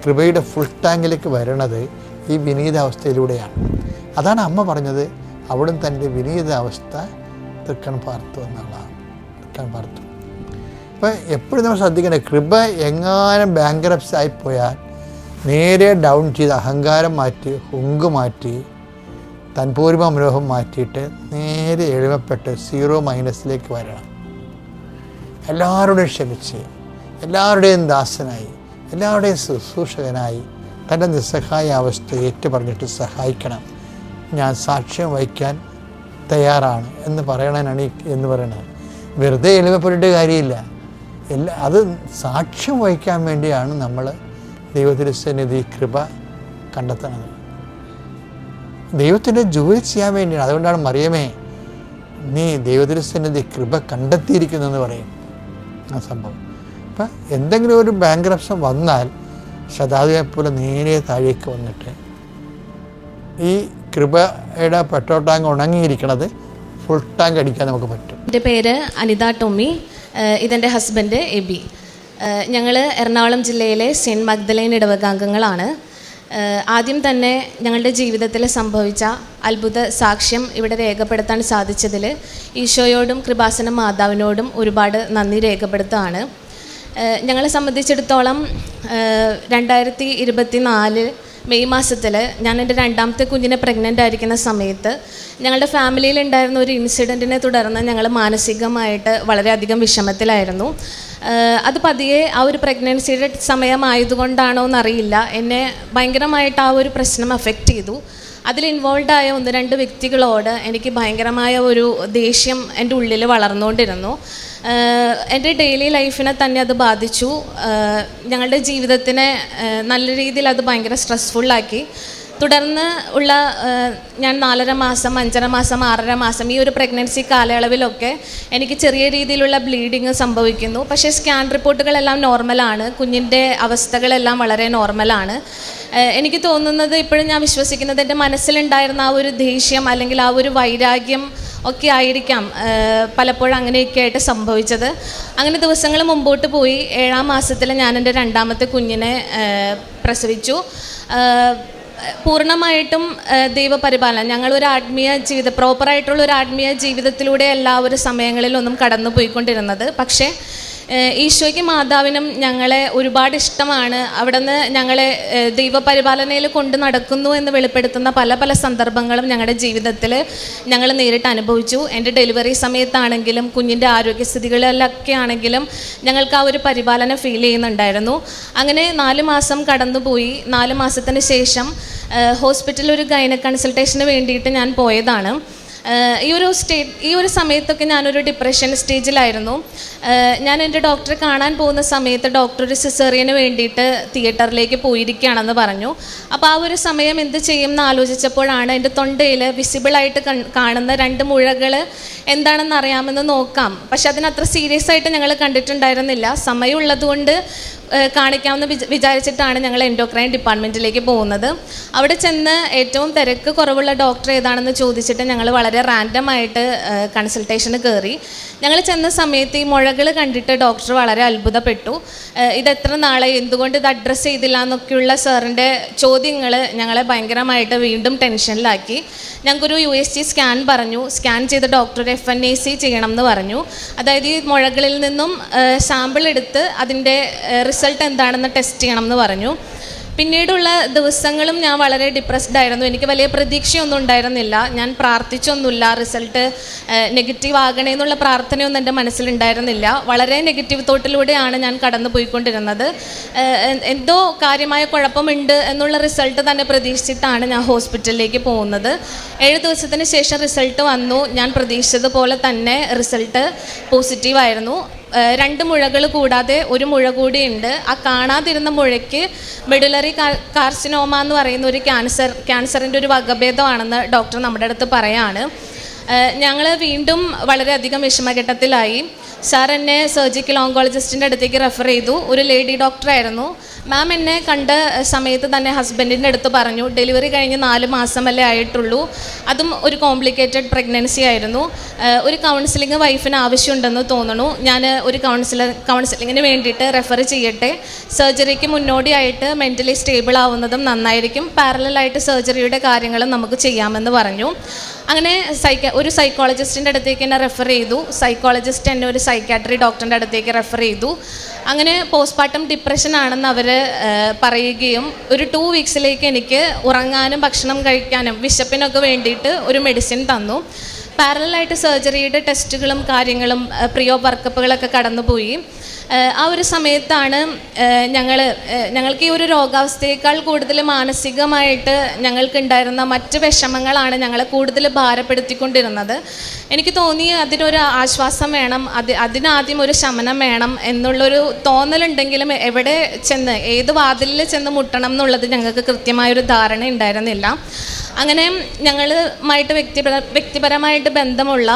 കൃപയുടെ ഫുൾ ടാങ്കിലേക്ക് വരണത് ഈ വിനീതാവസ്ഥയിലൂടെയാണ്. അതാണ് അമ്മ പറഞ്ഞത്, അവിടുന്ന് തൻ്റെ വിനീതാവസ്ഥ തൃക്കൺ പാർത്തു എന്നുള്ളതാണ്. അപ്പം എപ്പോഴും നമ്മൾ ശ്രദ്ധിക്കേണ്ടത്, കൃപ എങ്ങാനും ബാങ്കറപ്സ് ആയിപ്പോയാൽ നേരെ ഡൗൺ ചെയ്ത് അഹങ്കാരം മാറ്റി, ഹുങ്ക് മാറ്റി, തൻപൂർവ മനോഹം മാറ്റിയിട്ട് നേരെ എളിമപ്പെട്ട് 0- വരണം. എല്ലാവരുടെയും ക്ഷമിച്ച്, എല്ലാവരുടെയും ദാസനായി, എല്ലാവരുടെയും ശുശ്രൂഷകനായി തൻ്റെ നിസ്സഹായ അവസ്ഥ ഏറ്റുപറഞ്ഞിട്ട് സഹായിക്കണം. ഞാൻ സാക്ഷ്യം വഹിക്കാൻ തയ്യാറാണ് എന്ന് പറയണനാണ് എന്ന് പറയണത്. വെറുതെ എളിമപ്പെട്ടിട്ട് കാര്യമില്ല. അത് സാക്ഷ്യം വഹിക്കാൻ വേണ്ടിയാണ് നമ്മൾ ദൈവത്തിരുസന്നിധി കൃപ കണ്ടെത്തണത്. ദൈവത്തിൻ്റെ ജോലി ചെയ്യാൻ വേണ്ടിയാണ്. അതുകൊണ്ടാണ് മറിയമേ, നീ ദൈവത്തിരുസന്നിധി കൃപ കണ്ടെത്തിയിരിക്കുന്നെന്ന് പറയും ആ സംഭവം. അപ്പം എന്തെങ്കിലും ഒരു ബാങ്ക്രപ്ഷൻ വന്നാൽ ശതാധിപനെ പോലെ നേരെ താഴേക്ക് വന്നിട്ട് ഈ കൃപയുടെ പെട്രോൾ ടാങ്ക് ഉണങ്ങിയിരിക്കണത് ഫുൾ ടാങ്ക് അടിക്കാൻ നമുക്ക് പറ്റും. എൻ്റെ പേര് അനിത ടോമി, ഇതെൻ്റെ ഹസ്ബൻഡ് എബി. ഞങ്ങൾ എറണാകുളം ജില്ലയിലെ സെൻറ്റ് മഗ്ദലേൻ ഇടവകാംഗങ്ങളാണ്. ആദ്യം തന്നെ ഞങ്ങളുടെ ജീവിതത്തിൽ സംഭവിച്ച അത്ഭുത സാക്ഷ്യം ഇവിടെ രേഖപ്പെടുത്താൻ സാധിച്ചതിൽ ഈശോയോടും കൃപാസന മാതാവിനോടും ഒരുപാട് നന്ദി രേഖപ്പെടുത്തുകയാണ്. ഞങ്ങളെ സംബന്ധിച്ചിടത്തോളം 2024 മെയ് മാസത്തിൽ ഞാൻ എൻ്റെ 2ാമത്തെ കുഞ്ഞിനെ പ്രഗ്നൻ്റ് ആയിരിക്കുന്ന സമയത്ത് ഞങ്ങളുടെ ഫാമിലിയിൽ ഉണ്ടായിരുന്ന ഒരു ഇൻസിഡൻറ്റിനെ തുടർന്ന് ഞങ്ങൾ മാനസികമായിട്ട് വളരെയധികം വിഷമത്തിലായിരുന്നു. അത് പതിയെ ആ ഒരു പ്രഗ്നൻസിയുടെ സമയമായതുകൊണ്ടാണോ എന്നറിയില്ല, എന്നെ ഭയങ്കരമായിട്ട് ആ ഒരു പ്രശ്നം അഫക്റ്റ് ചെയ്തു. അതിൽ ഇൻവോൾവ് ആയ 1-2 വ്യക്തികളോട് എനിക്ക് ഭയങ്കരമായ ഒരു ദേഷ്യം എൻ്റെ ഉള്ളിൽ വളർന്നുകൊണ്ടിരുന്നു. എൻ്റെ ഡെയിലി ലൈഫിനെ തന്നെ അത് ബാധിച്ചു. ഞങ്ങളുടെ ജീവിതത്തിനെ നല്ല രീതിയിൽ അത് ഭയങ്കര സ്ട്രെസ്ഫുള്ളാക്കി. തുടർന്ന് ഉള്ള ഞാൻ 4.5 മാസം, 5.5 മാസം, 6.5 മാസം ഈ ഒരു പ്രഗ്നൻസി കാലയളവിലൊക്കെ എനിക്ക് ചെറിയ രീതിയിലുള്ള ബ്ലീഡിങ് സംഭവിക്കുന്നു. പക്ഷേ സ്കാൻ റിപ്പോർട്ടുകളെല്ലാം നോർമലാണ്, കുഞ്ഞിൻ്റെ അവസ്ഥകളെല്ലാം വളരെ നോർമലാണ്. എനിക്ക് തോന്നുന്നത്, ഇപ്പോഴും ഞാൻ വിശ്വസിക്കുന്നത്, എൻ്റെ മനസ്സിലുണ്ടായിരുന്ന ആ ഒരു ദേഷ്യം അല്ലെങ്കിൽ ആ ഒരു വൈരാഗ്യം ഒക്കെ ആയിരിക്കാം പലപ്പോഴും അങ്ങനെയൊക്കെ ആയിട്ട് സംഭവിച്ചത്. അങ്ങനെ ദിവസങ്ങൾ മുമ്പോട്ട് പോയി. 7-ാം മാസത്തിൽ ഞാൻ എൻ്റെ 2ാമത്തെ കുഞ്ഞിനെ പ്രസവിച്ചു. പൂർണ്ണമായിട്ടും ദൈവപരിപാലനം, ഞങ്ങളൊരു ആത്മീയ പ്രോപ്പറായിട്ടുള്ള ഒരു ആത്മീയ ജീവിതത്തിലൂടെ എല്ലാവരും സമയങ്ങളിലൊന്നും കടന്നു പോയിക്കൊണ്ടിരുന്നത്. പക്ഷേ ഈശോയ്ക്ക് മാതാവിനും ഞങ്ങളെ ഒരുപാട് ഇഷ്ടമാണ്. അവിടുന്ന് ഞങ്ങളെ ദൈവപരിപാലനയിൽ കൊണ്ട് നടക്കുന്നു എന്ന് വെളിപ്പെടുത്തുന്ന പല പല സന്ദർഭങ്ങളും ഞങ്ങളുടെ ജീവിതത്തിൽ ഞങ്ങൾ നേരിട്ട് അനുഭവിച്ചു. എൻ്റെ ഡെലിവറി സമയത്താണെങ്കിലും കുഞ്ഞിൻ്റെ ആരോഗ്യസ്ഥിതികളിലൊക്കെ ആണെങ്കിലും ഞങ്ങൾക്ക് ആ ഒരു പരിപാലനം ഫീൽ ചെയ്യുന്നുണ്ടായിരുന്നു. അങ്ങനെ 4 മാസം കടന്നുപോയി. 4 മാസത്തിന് ശേഷം ഹോസ്പിറ്റലിൽ ഒരു ഗൈന കൺസൾട്ടേഷന് വേണ്ടിയിട്ട് ഞാൻ പോയതാണ്. ഈ ഒരു സമയത്തൊക്കെ ഞാനൊരു ഡിപ്രഷൻ സ്റ്റേജിലായിരുന്നു. ഞാൻ എൻ്റെ ഡോക്ടറെ കാണാൻ പോകുന്ന സമയത്ത് ഡോക്ടർ ഒരു സിസേറിയന് വേണ്ടിയിട്ട് തിയേറ്ററിലേക്ക് പോയിരിക്കുകയാണെന്ന് പറഞ്ഞു. അപ്പോൾ ആ ഒരു സമയം എന്ത് ചെയ്യും എന്ന് ആലോചിച്ചപ്പോഴാണ് എൻ്റെ തൊണ്ടയിൽ വിസിബിളായിട്ട് കാണുന്ന 2 മുഴകൾ എന്താണെന്ന് അറിയാമെന്ന് നോക്കാം. പക്ഷെ അതിനത്ര സീരിയസ് ആയിട്ട് ഞങ്ങൾ കണ്ടിട്ടുണ്ടായിരുന്നില്ല. സമയമുള്ളതുകൊണ്ട് കാണിക്കാമെന്ന് വിചാരിച്ചിട്ടാണ് ഞങ്ങൾ എൻഡോക്രൈൻ ഡിപ്പാർട്ട്മെൻറ്റിലേക്ക് പോകുന്നത്. അവിടെ ചെന്ന് ഏറ്റവും തിരക്ക് കുറവുള്ള ഡോക്ടർ ഏതാണെന്ന് ചോദിച്ചിട്ട് ഞങ്ങൾ വളരെ റാൻഡമായിട്ട് കൺസൾട്ടേഷന് കയറി. ഞങ്ങൾ ചെന്ന സമയത്ത് ഈ മുഴകൾ കണ്ടിട്ട് ഡോക്ടർ വളരെ അത്ഭുതപ്പെട്ടു. ഇതെത്ര നാളെ, എന്തുകൊണ്ട് ഇത് അഡ്രസ്സ് ചെയ്തില്ല എന്നൊക്കെയുള്ള സാറിൻ്റെ ചോദ്യങ്ങൾ ഞങ്ങളെ ഭയങ്കരമായിട്ട് വീണ്ടും ടെൻഷനിലാക്കി. ഞങ്ങൾക്കൊരു USG സ്കാൻ പറഞ്ഞു. സ്കാൻ ചെയ്ത ഡോക്ടർ FNAC ചെയ്യണം എന്ന് പറഞ്ഞു. അതായത് ഈ മുഴകളിൽ നിന്നും സാമ്പിൾ എടുത്ത് അതിൻ്റെ റിസൾട്ട് എന്താണെന്ന് ടെസ്റ്റ് ചെയ്യണം എന്ന് പറഞ്ഞു. പിന്നീടുള്ള ദിവസങ്ങളും ഞാൻ വളരെ ഡിപ്രസ്ഡ് ആയിരുന്നു. എനിക്ക് വലിയ പ്രതീക്ഷയൊന്നും ഉണ്ടായിരുന്നില്ല. ഞാൻ പ്രാർത്ഥിച്ചൊന്നുമില്ല റിസൾട്ട് നെഗറ്റീവ് ആകണേ എന്നുള്ള പ്രാർത്ഥനയൊന്നും എൻ്റെ മനസ്സിലുണ്ടായിരുന്നില്ല. വളരെ നെഗറ്റീവ് തോട്ടിലൂടെയാണ് ഞാൻ കടന്നു പോയിക്കൊണ്ടിരുന്നത്. എന്തോ കാര്യമായ കുഴപ്പമുണ്ട് എന്നുള്ള റിസൾട്ട് തന്നെ പ്രതീക്ഷിച്ചിട്ടാണ് ഞാൻ ഹോസ്പിറ്റലിലേക്ക് പോകുന്നത്. 7 ദിവസത്തിന് ശേഷം റിസൾട്ട് വന്നു. ഞാൻ പ്രതീക്ഷിച്ചതുപോലെ തന്നെ റിസൾട്ട് പോസിറ്റീവായിരുന്നു. 2 മുഴകൾ കൂടാതെ ഒരു മുഴ കൂടിയുണ്ട്. ആ കാണാതിരുന്ന മുഴയ്ക്ക് മെഡുലറി കാർസിനോമ എന്ന് പറയുന്ന ഒരു ക്യാൻസറിൻ്റെ ഒരു വകഭേദമാണെന്ന് ഡോക്ടർ നമ്മുടെ അടുത്ത് പറയാണ്. ഞങ്ങൾ വീണ്ടും വളരെയധികം വിഷമഘട്ടത്തിലായി. സാർ എന്നെ സർജിക്കൽ ഓങ്കോളജിസ്റ്റിൻ്റെ അടുത്തേക്ക് റെഫർ ചെയ്തു. ഒരു ലേഡി ഡോക്ടറായിരുന്നു. മാം എന്നെ കണ്ട സമയത്ത് തന്നെ ഹസ്ബൻഡിൻ്റെ അടുത്ത് പറഞ്ഞു, ഡെലിവറി കഴിഞ്ഞ് 4 മാസം വരെ ആയിട്ടുള്ളൂ, അതും ഒരു കോംപ്ലിക്കേറ്റഡ് പ്രഗ്നൻസി ആയിരുന്നു, ഒരു കൗൺസിലിംഗ് വൈഫിന് ആവശ്യമുണ്ടെന്ന് തോന്നുന്നു, ഞാൻ ഒരു കൗൺസിലിങ്ങിന് വേണ്ടിയിട്ട് റെഫർ ചെയ്യട്ടെ, സർജറിക്ക് മുന്നോടിയായിട്ട് മെൻ്റലി സ്റ്റേബിൾ ആവുന്നതും നന്നായിരിക്കും, പാരലലായിട്ട് സർജറിയുടെ കാര്യങ്ങളും നമുക്ക് ചെയ്യാമെന്ന് പറഞ്ഞു. അങ്ങനെ ഒരു സൈക്കോളജിസ്റ്റിൻ്റെ അടുത്തേക്ക് എന്നെ റെഫർ ചെയ്തു. സൈക്കോളജിസ്റ്റ് എന്നെ ഒരു സൈക്കാട്രി ഡോക്ടറിൻ്റെ അടുത്തേക്ക് റെഫർ ചെയ്തു. അങ്ങനെ പോസ്റ്റ്മോർട്ടം ഡിപ്രഷൻ ആണെന്ന് അവർ പറയുകയും ഒരു 2 വീക്സിലേക്ക് എനിക്ക് ഉറങ്ങാനും ഭക്ഷണം കഴിക്കാനും വിശപ്പിനൊക്കെ വേണ്ടിയിട്ട് ഒരു മെഡിസിൻ തന്നു. പാരലലായിട്ട് സർജറിയുടെ ടെസ്റ്റുകളും കാര്യങ്ങളും പ്രിയോ വർക്കപ്പുകളൊക്കെ കടന്നുപോയി. ആ ഒരു സമയത്താണ് ഞങ്ങൾക്ക് ഈ ഒരു രോഗാവസ്ഥയേക്കാൾ കൂടുതൽ മാനസികമായിട്ട് ഞങ്ങൾക്കുണ്ടായിരുന്ന മറ്റ് വിഷമങ്ങളാണ് ഞങ്ങളെ കൂടുതൽ ഭാരപ്പെടുത്തിക്കൊണ്ടിരുന്നത്. എനിക്ക് തോന്നി അതിനൊരു ആശ്വാസം വേണം, അതിനാദ്യം ഒരു ശമനം വേണം എന്നുള്ളൊരു തോന്നലുണ്ടെങ്കിലും എവിടെ ചെന്ന് ഏത് വാതിലിൽ ചെന്ന് മുട്ടണം എന്നുള്ളത് ഞങ്ങൾക്ക് കൃത്യമായൊരു ധാരണ ഉണ്ടായിരുന്നില്ല. അങ്ങനെ ഞങ്ങളുമായിട്ട് വ്യക്തിപരമായിട്ട് ബന്ധമുള്ള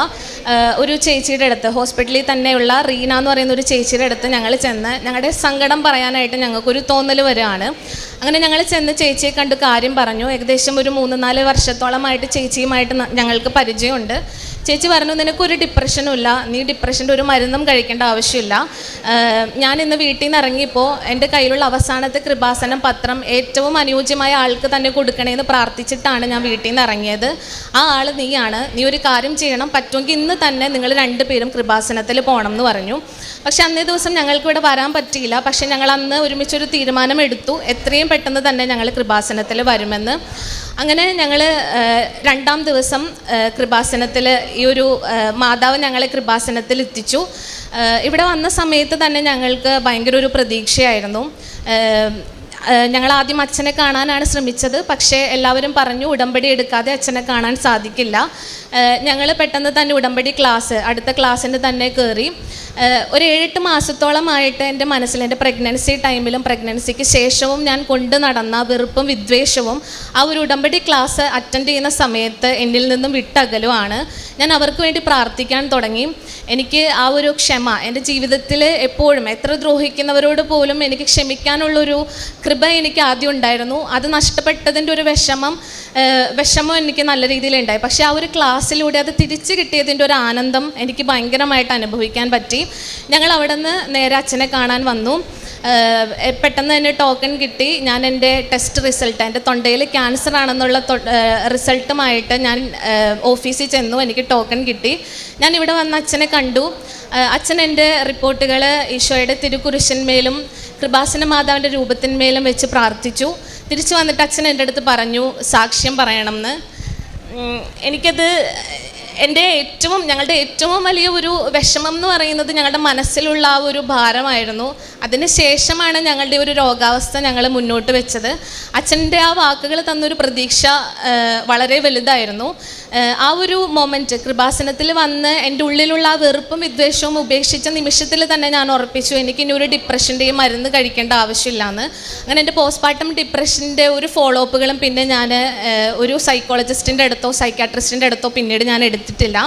ഒരു ചേച്ചിയുടെ അടുത്ത്, ഹോസ്പിറ്റലിൽ തന്നെയുള്ള റീന എന്ന് പറയുന്ന ഒരു ചേച്ചിയുടെ അടുത്ത് ഞങ്ങൾ ചെന്ന് ഞങ്ങളുടെ സങ്കടം പറയാനായിട്ട് ഞങ്ങൾക്കൊരു തോന്നൽ വരികയാണ്. അങ്ങനെ ഞങ്ങൾ ചെന്ന് ചേച്ചിയെ കണ്ട് കാര്യം പറഞ്ഞു. ഏകദേശം ഒരു 3-4 വർഷത്തോളമായിട്ട് ചേച്ചിയുമായിട്ട് ഞങ്ങൾക്ക് പരിചയമുണ്ട്. ചേച്ചി പറഞ്ഞു, നിനക്കൊരു ഡിപ്രഷനും ഇല്ല, നീ ഡിപ്രഷൻ്റെ ഒരു മരുന്നും കഴിക്കേണ്ട ആവശ്യമില്ല. ഞാൻ ഇന്ന് വീട്ടിൽ നിന്ന് ഇറങ്ങിയപ്പോൾ എൻ്റെ കയ്യിലുള്ള അവസാനത്തെ കൃപാസനം പത്രം ഏറ്റവും അനുയോജ്യമായ ആൾക്ക് തന്നെ കൊടുക്കണേന്ന് പ്രാർത്ഥിച്ചിട്ടാണ് ഞാൻ വീട്ടിൽ നിന്ന് ഇറങ്ങിയത്. ആ ആൾ നീയാണ്, നീ ഒരു കാര്യം ചെയ്യണം, പറ്റുമെങ്കിൽ ഇന്ന് തന്നെ നിങ്ങൾ 2 പേരും കൃപാസനത്തിൽ പോകണം എന്ന് പറഞ്ഞു. പക്ഷെ അന്നേ ദിവസം ഞങ്ങൾക്ക് ഇവിടെ വരാൻ പറ്റിയില്ല. പക്ഷെ ഞങ്ങൾ അന്ന് ഒരുമിച്ചൊരു തീരുമാനം എടുത്തു, എത്രയും പെട്ടെന്ന് തന്നെ ഞങ്ങൾ കൃപാസനത്തിൽ വരുമെന്ന്. അങ്ങനെ ഞങ്ങൾ 2-ാം ദിവസം കൃപാസനത്തിൽ ഈ ഒരു മാതാവ് ഞങ്ങളെ കൃപാസനത്തിൽ എത്തിച്ചു. ഇവിടെ വന്ന സമയത്ത് തന്നെ ഞങ്ങൾക്ക് ഭയങ്കര ഒരു പ്രതീക്ഷയായിരുന്നു. ഞങ്ങൾ ആദ്യം അച്ഛനെ കാണാനാണ് ശ്രമിച്ചത്. പക്ഷേ എല്ലാവരും പറഞ്ഞു ഉടമ്പടി എടുക്കാതെ അച്ഛനെ കാണാൻ സാധിക്കില്ല. ഞങ്ങൾ പെട്ടെന്ന് തന്നെ ഉടമ്പടി അടുത്ത ക്ലാസ്സിന് തന്നെ കയറി. ഒരു 7-8 മാസത്തോളമായിട്ട് എൻ്റെ മനസ്സിൽ എൻ്റെ പ്രഗ്നൻസി ടൈമിലും പ്രഗ്നൻസിക്ക് ശേഷവും ഞാൻ കൊണ്ടു നടന്ന വെറുപ്പും വിദ്വേഷവും ആ ഒരു ഉടമ്പടി ക്ലാസ് അറ്റൻഡ് ചെയ്യുന്ന സമയത്ത് എന്നിൽ നിന്നും വിട്ടകലുമാണ്. ഞാൻ അവർക്ക് വേണ്ടി പ്രാർത്ഥിക്കാൻ തുടങ്ങി. എനിക്ക് ആ ഒരു ക്ഷമ എൻ്റെ ജീവിതത്തിൽ എപ്പോഴും എത്ര ദ്രോഹിക്കുന്നവരോട് പോലും എനിക്ക് ക്ഷമിക്കാനുള്ളൊരു കൃപ എനിക്ക് ആദ്യം ഉണ്ടായിരുന്നു. അത് നഷ്ടപ്പെട്ടതിൻ്റെ ഒരു വിഷമം എനിക്ക് നല്ല രീതിയിലുണ്ടായി. പക്ഷേ ആ ഒരു ക്ലാസ്സിലൂടെ അത് തിരിച്ചു കിട്ടിയതിൻ്റെ ഒരു ആനന്ദം എനിക്ക് ഭയങ്കരമായിട്ട് അനുഭവിക്കാൻ പറ്റി. ഞങ്ങൾ അവിടെ നിന്ന് നേരെ അച്ഛനെ കാണാൻ വന്നു. പെട്ടെന്ന് തന്നെ ടോക്കൺ കിട്ടി. ഞാൻ എൻ്റെ ടെസ്റ്റ് റിസൾട്ട്, എൻ്റെ തൊണ്ടയിൽ ക്യാൻസർ ആണെന്നുള്ള റിസൾട്ടുമായിട്ട് ഞാൻ ഓഫീസിൽ ചെന്നു. എനിക്ക് ടോക്കൺ കിട്ടി. ഞാൻ ഇവിടെ വന്ന് അച്ഛനെ കണ്ടു. അച്ഛൻ എൻ്റെ റിപ്പോർട്ടുകൾ ഈശോയുടെ തിരുക്കുരിശന്മേലും കൃപാസന മാതാവിൻ്റെ രൂപത്തിന്മേലും വെച്ച് പ്രാർത്ഥിച്ചു. തിരിച്ചു വന്നിട്ട് അച്ഛൻ എൻ്റെ അടുത്ത് പറഞ്ഞു സാക്ഷ്യം പറയണമെന്ന്. എനിക്കത് ഞങ്ങളുടെ ഏറ്റവും വലിയ ഒരു വിഷമം എന്ന് പറയുന്നത് ഞങ്ങളുടെ മനസ്സിലുള്ള ആ ഒരു ഭാരമായിരുന്നു. അതിന് ശേഷമാണ് ഞങ്ങളുടെ ഒരു രോഗാവസ്ഥ ഞങ്ങൾ മുന്നോട്ട് വെച്ചത്. അച്ഛൻ്റെ ആ വാക്കുകൾ തന്നൊരു പ്രതീക്ഷ വളരെ വലുതായിരുന്നു. ആ ഒരു മൊമെൻറ്റ് കൃപാസനത്തിൽ വന്ന് എൻ്റെ ഉള്ളിലുള്ള ആ വെറുപ്പും വിദ്വേഷവും ഉപേക്ഷിച്ച നിമിഷത്തിൽ തന്നെ ഞാൻ ഉറപ്പിച്ചു എനിക്കിനി ഒരു ഡിപ്രഷൻ്റെയും മരുന്ന് കഴിക്കേണ്ട ആവശ്യമില്ലാന്ന്. അങ്ങനെ എൻ്റെ പോസ്റ്റ്മോർട്ടം ഡിപ്രഷൻ്റെ ഒരു ഫോളോ അപ്പുകളും പിന്നെ ഞാൻ ഒരു സൈക്കോളജിസ്റ്റിൻ്റെ അടുത്തോ സൈക്കാട്രിസ്റ്റിൻ്റെ അടുത്തോ പിന്നീട് ഞാൻ എടുത്തിട്ടില്ല.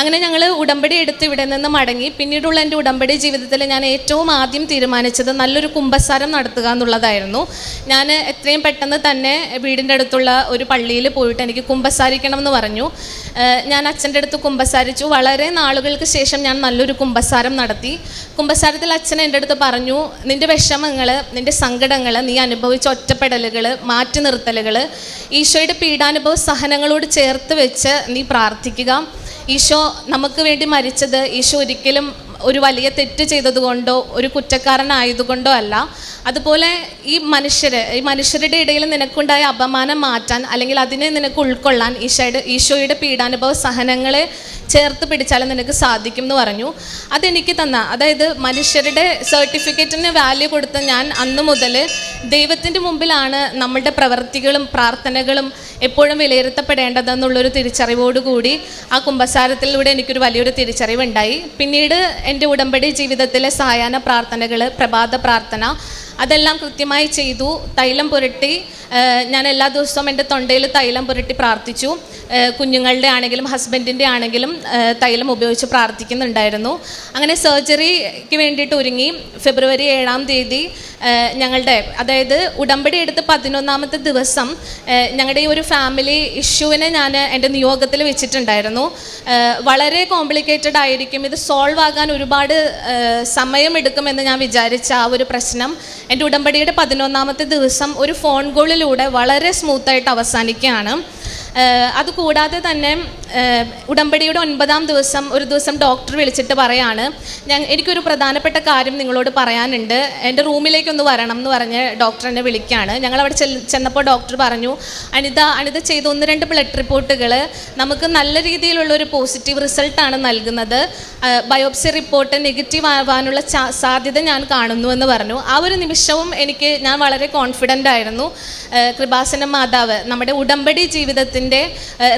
അങ്ങനെ ഞങ്ങൾ ഉടമ്പടി എടുത്ത് ഇവിടെ നിന്ന് മടങ്ങി. പിന്നീടുള്ള എൻ്റെ ഉടമ്പടി ജീവിതത്തിൽ ഞാൻ ഏറ്റവും ആദ്യം തീരുമാനിച്ചത് നല്ലൊരു കുമ്പസാരം നടത്തുക എന്നുള്ളതായിരുന്നു. ഞാൻ എത്രയും പെട്ടെന്ന് തന്നെ വീടിൻ്റെ അടുത്തുള്ള ഒരു പള്ളിയിൽ പോയിട്ട് എനിക്ക് കുമ്പസാരിക്കണം എന്ന് പറഞ്ഞു. ഞാൻ അച്ഛൻ്റെ അടുത്ത് കുമ്പസാരിച്ചു. വളരെ നാളുകൾക്ക് ശേഷം ഞാൻ നല്ലൊരു കുമ്പസാരം നടത്തി. കുമ്പസാരത്തിൽ അച്ഛൻ എൻ്റെ അടുത്ത് പറഞ്ഞു, നിൻ്റെ വിഷമങ്ങൾ, നിൻ്റെ സങ്കടങ്ങൾ, നീ അനുഭവിച്ച ഒറ്റപ്പെടലുകൾ, മാറ്റി നിർത്തലുകൾ ഈശോയുടെ പീഡാനുഭവ സഹനങ്ങളോട് ചേർത്ത് വെച്ച് നീ പ്രാർത്ഥിക്കുക. ഈശോ നമുക്ക് വേണ്ടി മരിച്ചത് ഈശോ ഒരിക്കലും ഒരു വലിയ തെറ്റ് ചെയ്തതുകൊണ്ടോ ഒരു കുറ്റക്കാരനായതുകൊണ്ടോ അല്ല. അതുപോലെ ഈ മനുഷ്യരുടെ ഇടയിൽ നിനക്കുണ്ടായ അപമാനം മാറ്റാൻ അല്ലെങ്കിൽ അതിനെ നിനക്ക് ഉൾക്കൊള്ളാൻ ഈശോയുടെ പീഡാനുഭവ സഹനങ്ങളെ ചേർത്ത് പിടിച്ചാലും നിനക്ക് സാധിക്കും എന്ന് പറഞ്ഞു. അതെനിക്ക് അതായത് മനുഷ്യരുടെ സർട്ടിഫിക്കറ്റിന് വാല്യൂ കൊടുത്ത് ഞാൻ അന്ന് മുതൽ ദൈവത്തിൻ്റെ മുമ്പിലാണ് നമ്മളുടെ പ്രവൃത്തികളും പ്രാർത്ഥനകളും എപ്പോഴും വിലയിരുത്തപ്പെടേണ്ടതെന്നുള്ളൊരു തിരിച്ചറിവോടുകൂടി ആ കുമ്പസാരത്തിലൂടെ എനിക്കൊരു വലിയൊരു തിരിച്ചറിവുണ്ടായി. പിന്നീട് എൻ്റെ ഉടമ്പടി ജീവിതത്തിലെ സായാഹ്ന പ്രാർത്ഥനകൾ, പ്രഭാത പ്രാർത്ഥന അതെല്ലാം കൃത്യമായി ചെയ്തു. തൈലം പുരട്ടി ഞാൻ എല്ലാ ദിവസവും എൻ്റെ തൊണ്ടയിൽ തൈലം പുരട്ടി പ്രാർത്ഥിച്ചു. കുഞ്ഞുങ്ങളുടെ ആണെങ്കിലും ഹസ്ബൻഡിൻ്റെ ആണെങ്കിലും തൈലം ഉപയോഗിച്ച് പ്രാർത്ഥിക്കുന്നുണ്ടായിരുന്നു. അങ്ങനെ സർജറിക്ക് വേണ്ടിയിട്ട് ഒരുങ്ങി. ഫെബ്രുവരി 7-ാം തീയതി ഞങ്ങളുടെ അതായത് ഉടമ്പടി എടുത്ത് 11ാമത്തെ ദിവസം ഞങ്ങളുടെ ഈ ഒരു ഫാമിലി ഇഷ്യൂവിനെ ഞാൻ എൻ്റെ നിയോഗത്തിൽ വെച്ചിട്ടുണ്ടായിരുന്നു. വളരെ കോംപ്ലിക്കേറ്റഡ് ആയിരിക്കും, ഇത് സോൾവ് ആകാൻ ഒരുപാട് സമയമെടുക്കുമെന്ന് ഞാൻ വിചാരിച്ച ആ ഒരു പ്രശ്നം എൻ്റെ ഉടമ്പടിയുടെ 11ാമത്തെ ദിവസം ഒരു ഫോൺ കോളിലൂടെ വളരെ സ്മൂത്തായിട്ട് അവസാനിക്കുകയാണ്. അതുകൂടാതെ തന്നെ ഉടമ്പടിയുടെ 9ാം ദിവസം ഒരു ദിവസം ഡോക്ടർ വിളിച്ചിട്ട് പറയാണ്, എനിക്കൊരു പ്രധാനപ്പെട്ട കാര്യം നിങ്ങളോട് പറയാനുണ്ട്, എൻ്റെ റൂമിലേക്കൊന്ന് വരണം എന്ന് പറഞ്ഞ് ഡോക്ടർ എന്നെ വിളിക്കുകയാണ്. ഞങ്ങളവിടെ ചെന്നപ്പോൾ ഡോക്ടർ പറഞ്ഞു, അനിത ചെയ്ത 1-2 ബ്ലഡ് റിപ്പോർട്ടുകൾ നമുക്ക് നല്ല രീതിയിലുള്ളൊരു പോസിറ്റീവ് റിസൾട്ടാണ് നൽകുന്നത്. ബയോപ്സി റിപ്പോർട്ട് നെഗറ്റീവ് ആവാനുള്ള സാധ്യത ഞാൻ കാണുന്നു എന്ന് പറഞ്ഞു. ആ ഒരു നിമിഷവും ഞാൻ വളരെ കോൺഫിഡൻ്റ് ആയിരുന്നു. കൃപാസന മാതാവ് നമ്മുടെ ഉടമ്പടി ജീവിതത്തിൻ്റെ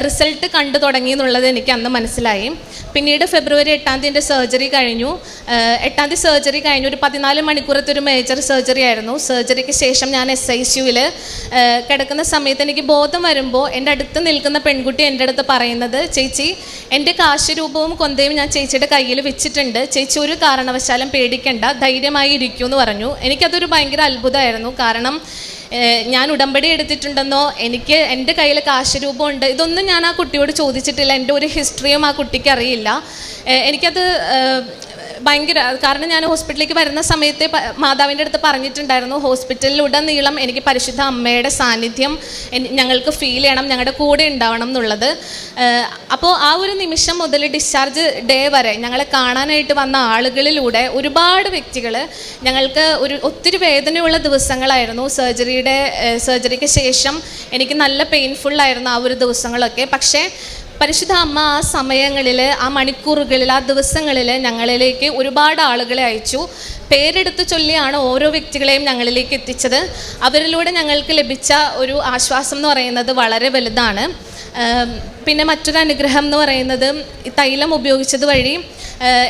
റിസൾട്ട് കണ്ടു തുടങ്ങി എന്നുള്ളത് എനിക്ക് അന്ന് മനസ്സിലായി. പിന്നീട് ഫെബ്രുവരി 8-ാം തീയതി എൻ്റെ സർജറി കഴിഞ്ഞു. 8-ാം തീയതി സർജറി കഴിഞ്ഞു. ഒരു 14 മണിക്കൂറത്തെ ഒരു മേജർ സർജറി ആയിരുന്നു. സർജറിക്ക് ശേഷം ഞാൻ SICUവിൽ കിടക്കുന്ന സമയത്ത് എനിക്ക് ബോധം വരുമ്പോൾ എൻ്റെ അടുത്ത് നിൽക്കുന്ന പെൺകുട്ടി എൻ്റെ അടുത്ത് പറയുന്നത്, ചേച്ചി എൻ്റെ കാശുരൂപവും കൊന്തയും ഞാൻ ചേച്ചിയുടെ കയ്യിൽ വെച്ചിട്ടുണ്ട്, ചേച്ചി ഒരു കാരണവശാലും പേടിക്കണ്ട, ധൈര്യമായി ഇരിക്കൂ എന്ന് പറഞ്ഞു. എനിക്കതൊരു ഭയങ്കര അത്ഭുതമായിരുന്നു. കാരണം ഞാൻ ഉടമ്പടി എടുത്തിട്ടുണ്ടെന്നോ എനിക്ക് എൻ്റെ കയ്യിൽ കാശുരൂപമുണ്ട് ഇതൊന്നും ഞാൻ ആ കുട്ടിയോട് ചോദിച്ചിട്ടില്ല. എൻ്റെ ഒരു ഹിസ്റ്ററിയും ആ കുട്ടിക്ക് അറിയില്ല. എനിക്കത് ഭയങ്കര, കാരണം ഞാൻ ഹോസ്പിറ്റലിലേക്ക് വരുന്ന സമയത്ത് മാതാവിൻ്റെ അടുത്ത് പറഞ്ഞിട്ടുണ്ടായിരുന്നു, ഹോസ്പിറ്റലിലുടനീളം എനിക്ക് പരിശുദ്ധ അമ്മയുടെ സാന്നിധ്യം ഞങ്ങൾക്ക് ഫീൽ ചെയ്യണം, ഞങ്ങളുടെ കൂടെ ഉണ്ടാവണം എന്നുള്ളത്. അപ്പോൾ ആ ഒരു നിമിഷം മുതൽ ഡിസ്ചാർജ് ഡേ വരെ ഞങ്ങളെ കാണാനായിട്ട് വന്ന ആളുകളിലൂടെ ഒരുപാട് വ്യക്തികൾ ഞങ്ങൾക്ക് ഒത്തിരി വേദനയുള്ള ദിവസങ്ങളായിരുന്നു. സർജറിക്ക് ശേഷം എനിക്ക് നല്ല പെയിൻഫുള്ളായിരുന്നു ആ ഒരു ദിവസങ്ങളൊക്കെ. പക്ഷേ പരിശുദ്ധ അമ്മ ആ സമയങ്ങളിൽ, ആ മണിക്കൂറുകളിൽ, ആ ദിവസങ്ങളിൽ ഞങ്ങളിലേക്ക് ഒരുപാട് ആളുകളെ അയച്ചു. പേരെടുത്ത് ചൊല്ലിയാണ് ഓരോ വ്യക്തികളെയും ഞങ്ങളിലേക്ക് എത്തിച്ചത്. അവരിലൂടെ ഞങ്ങൾക്ക് ലഭിച്ച ഒരു ആശ്വാസം എന്ന് പറയുന്നത് വളരെ വലുതാണ്. പിന്നെ മറ്റൊരു അനുഗ്രഹം എന്ന് പറയുന്നത് തൈലം ഉപയോഗിച്ചത് വഴി